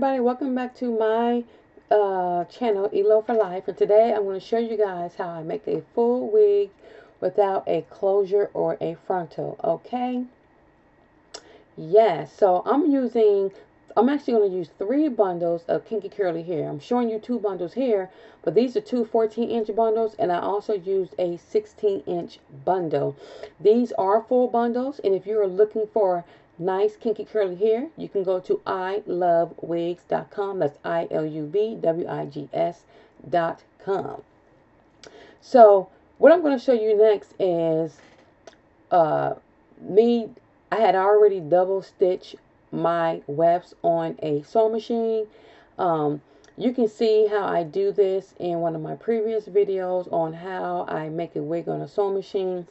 everybody, welcome back to my channel, ELO for Life. And today I'm going to show you guys how I make a full wig without a closure or a frontal. Okay? Yes, so I'm actually going to use 3 bundles of kinky curly hair. I'm showing you 2 bundles here, but these are 2 14-inch bundles, and I also used a 16-inch bundle. These are full bundles, and if you're looking for nice kinky curly hair, you can go to ilovewigs.com. That's ILUVWIGS.com. So what I'm going to show you next is I had already double stitched my wefts on a sewing machine. You can see how I do this in one of my previous videos on how I make a wig on a sewing machine.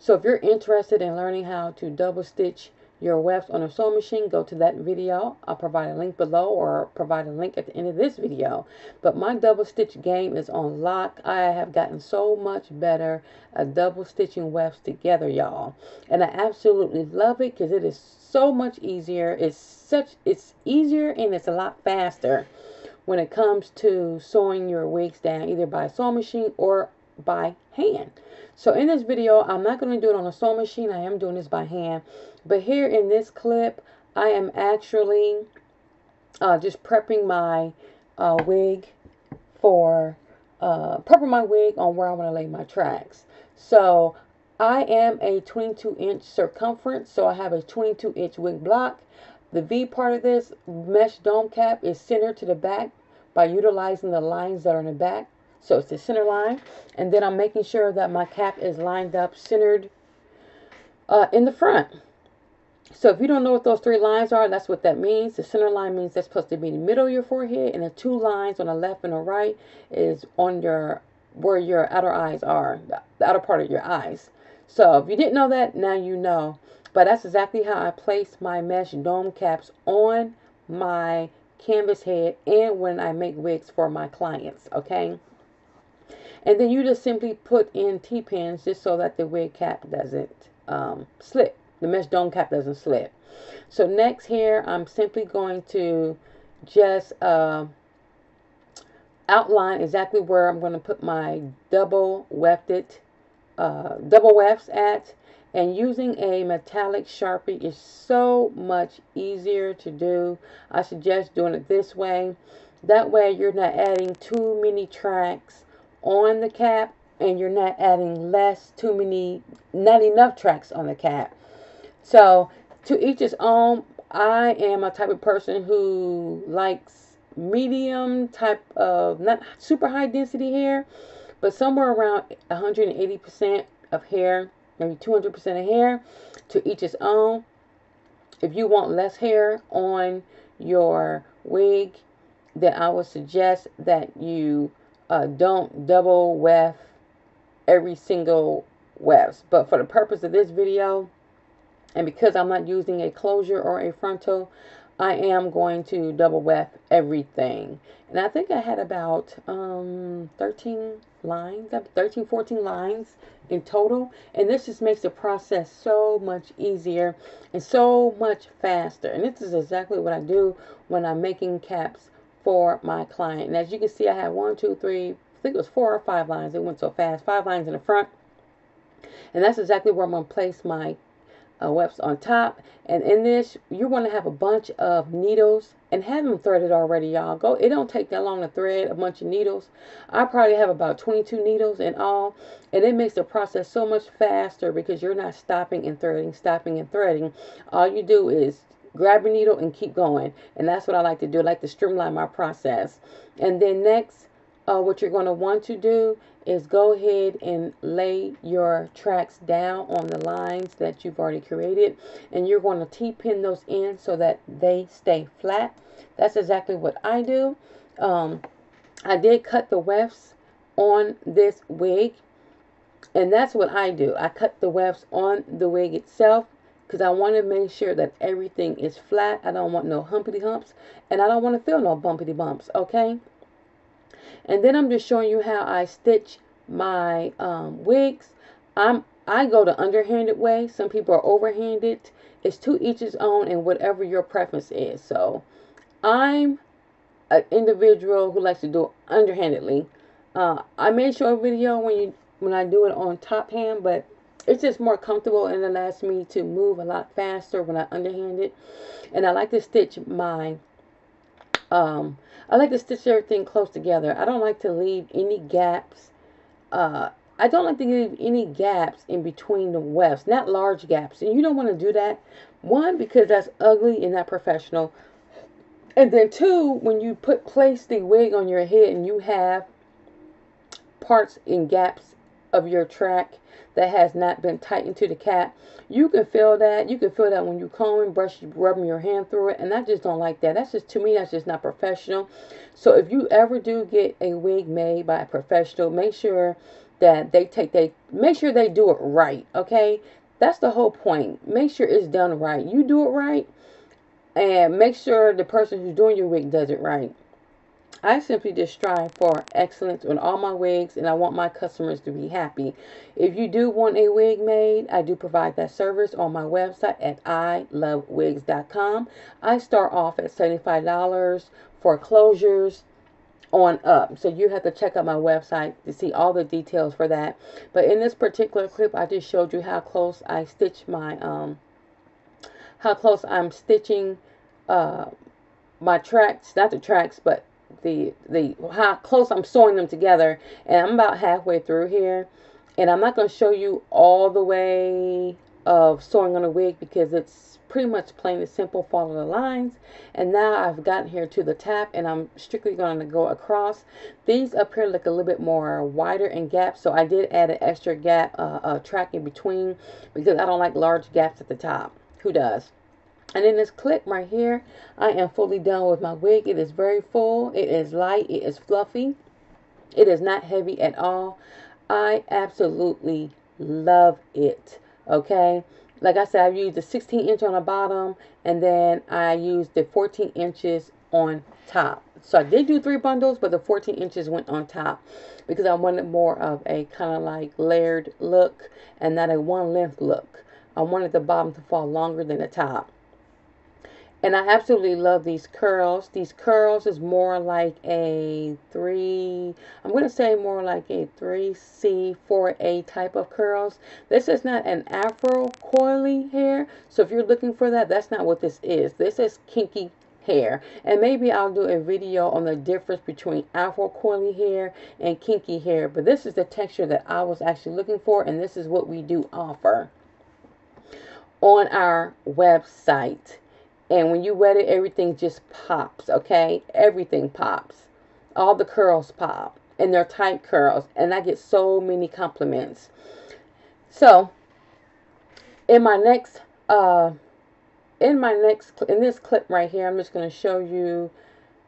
So if you're interested in learning how to double stitch your wefts on a sewing machine, go to that video. I'll provide a link below or provide a link at the end of this video. But my double stitch game is on lock. I have gotten so much better at double stitching wefts together, y'all. And I absolutely love it because it is so much easier. It's easier and it's a lot faster when it comes to sewing your wigs down, either by sewing machine or by hand. So in this video, I'm not going to do it on a sewing machine. I am doing this by hand. But here in this clip, I am actually just prepping my wig for prepping my wig on where I want to lay my tracks. So I am a 22-inch circumference, so I have a 22-inch wig block. The V part of this mesh dome cap is centered to the back by utilizing the lines that are in the back. So it's the center line, and then I'm making sure that my cap is lined up, centered in the front. So if you don't know what those 3 lines are, that's what that means. The center line means that's supposed to be in the middle of your forehead, and the 2 lines on the left and the right is on where your outer eyes are, the outer part of your eyes. So if you didn't know that, now you know. But that's exactly how I place my mesh dome caps on my canvas head and when I make wigs for my clients, okay? And then you just simply put in T-pins just so that the wig cap doesn't slip. The mesh dome cap doesn't slip. So next here, I'm simply going to just outline exactly where I'm going to put my double wefts at. And using a metallic Sharpie is so much easier to do. I suggest doing it this way. That way you're not adding too many tracks on the cap, and you're not adding not enough tracks on the cap. So to each his own. I am a type of person who likes medium type of, not super high density hair, but somewhere around 180% of hair, maybe 200% of hair. To each his own. If you want less hair on your wig, then I would suggest that you don't double weft every single wefts. But for the purpose of this video, and because I'm not using a closure or a frontal, I am going to double weft everything. And I think I had about 13 lines, 13, 14 lines in total. And this just makes the process so much easier and so much faster. And this is exactly what I do when I'm making caps for my client. And as you can see, I have 1, 2, 3, I think it was 4 or 5 lines. It went so fast. 5 lines in the front. And that's exactly where I'm going to place my wefts on top. And in this, you want to have a bunch of needles and have them threaded already, y'all. It don't take that long to thread a bunch of needles. I probably have about 22 needles in all, and it makes the process so much faster because you're not stopping and threading. All you do is grab a needle and keep going, and that's what I like to do. I like to streamline my process. And then next, what you're going to want to do is go ahead and lay your tracks down on the lines that you've already created, and you're going to T-pin those in so that they stay flat. That's exactly what I do. I did cut the wefts on this wig, and that's what I do. I cut the wefts on the wig itself because I want to make sure that everything is flat. I don't want no humpity humps, and I don't want to feel no bumpity bumps, okay? And then I'm just showing you how I stitch my wigs. I go the underhanded way. Some people are overhanded. It's to each his own and whatever your preference is. So I'm an individual who likes to do it underhandedly. I may show a video when I do it on top hand, but it's just more comfortable and it allows me to move a lot faster when I underhand it. And I like to stitch my I like to stitch everything close together. I don't like to leave any gaps. I don't like to leave any gaps in between the wefts, not large gaps. And you don't want to do that. One, because that's ugly and not professional. And then two, when you place the wig on your head and you have parts and gaps of your track that has not been tightened to the cap, you can feel that. You can feel that when you comb, rubbing your hand through it, and I just don't like that. That's just, to me, that's just not professional. So if you ever do get a wig made by a professional, make sure that make sure they do it right. Okay, that's the whole point. Make sure it's done right. You do it right, and make sure the person who's doing your wig does it right. I simply just strive for excellence on all my wigs, and I want my customers to be happy. If you do want a wig made, I do provide that service on my website at ilovewigs.com. I start off at $75 for closures on up. So you have to check out my website to see all the details for that. But in this particular clip, I just showed you how close I stitch my how close I'm stitching my tracks, not the tracks, but the how close I'm sewing them together. And I'm about halfway through here, and I'm not going to show you all the way of sewing on a wig because it's pretty much plain and simple, follow the lines. And now I've gotten here to the top, and I'm strictly going to go across. These up here look a little bit more wider and gaps, so I did add an extra gap track in between because I don't like large gaps at the top. Who does? And in this clip right here, I am fully done with my wig. It is very full. It is light. It is fluffy. It is not heavy at all. I absolutely love it. Okay. Like I said, I've used the 16-inch on the bottom, and then I used the 14 inches on top. So I did do 3 bundles, but the 14 inches went on top because I wanted more of a kind of like layered look and not a one length look. I wanted the bottom to fall longer than the top. And I absolutely love these curls. These curls is more like a I'm going to say more like a 3C, 4A type of curls. This is not an afro coily hair. So if you're looking for that, that's not what this is. This is kinky hair. And maybe I'll do a video on the difference between afro coily hair and kinky hair. But this is the texture that I was actually looking for. And this is what we do offer on our website. And when you wet it, everything just pops, okay? Everything pops. All the curls pop. And they're tight curls. And I get so many compliments. So, in this clip right here, I'm just going to show you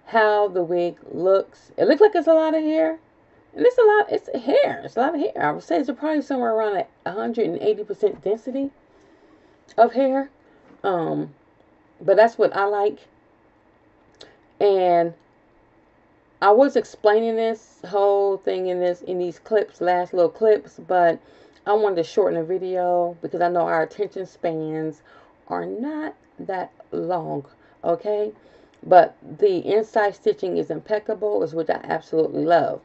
how the wig looks. It looks like it's a lot of hair. And it's hair. It's a lot of hair. I would say it's probably somewhere around 180% density of hair. But that's what I like. And I was explaining this whole thing in these clips, last little clips, but I wanted to shorten the video because I know our attention spans are not that long, okay? But the inside stitching is impeccable, which I absolutely love.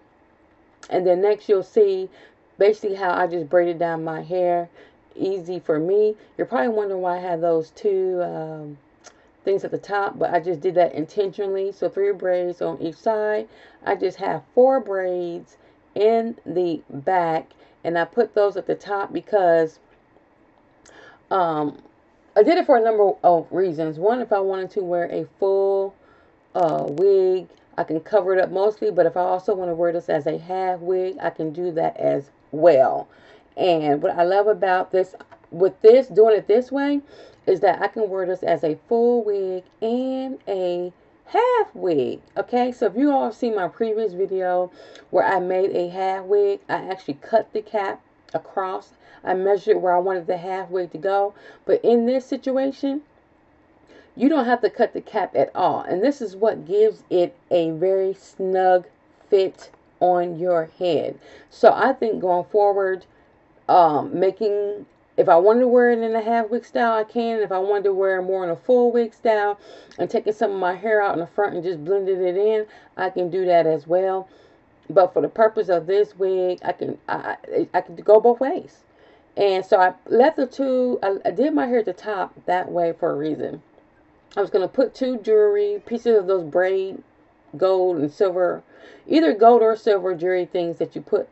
And then next you'll see basically how I just braided down my hair. Easy for me. You're probably wondering why I have those two things at the top, but I just did that intentionally. So 3 braids on each side. I just have 4 braids in the back, and I put those at the top because I did it for a number of reasons. One, if I wanted to wear a full wig, I can cover it up mostly, but if I also want to wear this as a half wig, I can do that as well. And what I love about this, doing it this way, is that I can wear this as a full wig and a half wig. Okay, so if you all have seen my previous video where I made a half wig, I actually cut the cap across. I measured where I wanted the half wig to go. But in this situation, you don't have to cut the cap at all. And this is what gives it a very snug fit on your head. So I think going forward, making If I wanted to wear it in a half wig style, I can. If I wanted to wear it more in a full wig style and taking some of my hair out in the front and just blending it in, I can do that as well. But for the purpose of this wig, I can go both ways. And so I left the two, I did my hair at the top that way for a reason. I was going to put two jewelry, pieces of those braid, gold and silver, either gold or silver jewelry things that you put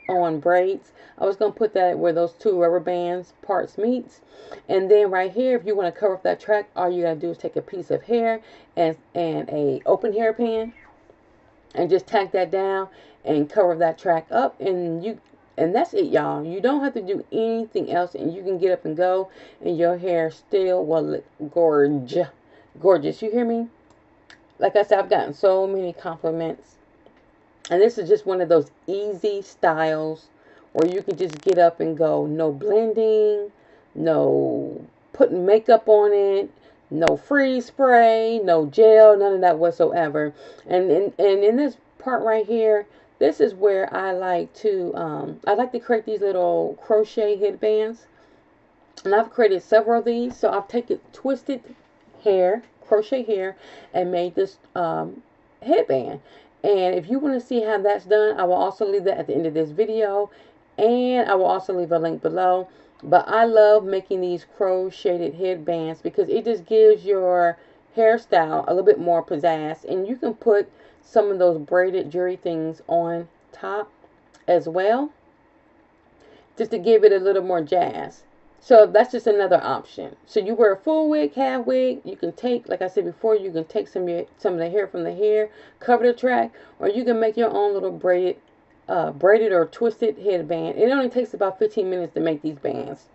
on braids. I was going to put that where those two rubber bands parts meets. And then right here, if you want to cover up that track, all you got to do is take a piece of hair and a open hairpin and just tack that down and cover that track up, and that's it, y'all. You don't have to do anything else, and you can get up and go, and your hair still will look gorgeous. You hear me? Like I said, I've gotten so many compliments, and this is just one of those easy styles where you can just get up and go. No blending, no putting makeup on it, no freeze spray, no gel, none of that whatsoever. And in this part right here, this is where I like to create these little crochet headbands. And I've created several of these. So I've taken twisted hair, crochet hair, and made this headband. And if you want to see how that's done, I will also leave that at the end of this video. And I will also leave a link below. But I love making these crocheted headbands because it just gives your hairstyle a little bit more pizzazz. And you can put some of those braided jewelry things on top as well, just to give it a little more jazz. So that's just another option. So you wear a full wig, half wig, you can take, like I said before, you can take some of the hair from the hair, cover the track, or you can make your own little braided or twisted headband. It only takes about 15 minutes to make these bands.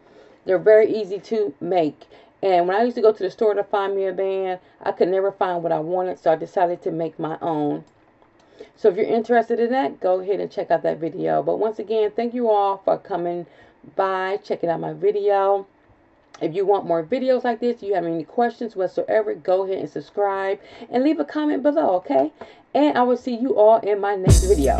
They're very easy to make. And when I used to go to the store to find me a band, I could never find what I wanted, so I decided to make my own. So if you're interested in that, go ahead and check out that video. But once again, thank you all for coming by, checking out my video. If you want more videos like this, you have any questions whatsoever, go ahead and subscribe and leave a comment below, okay? And I will see you all in my next video.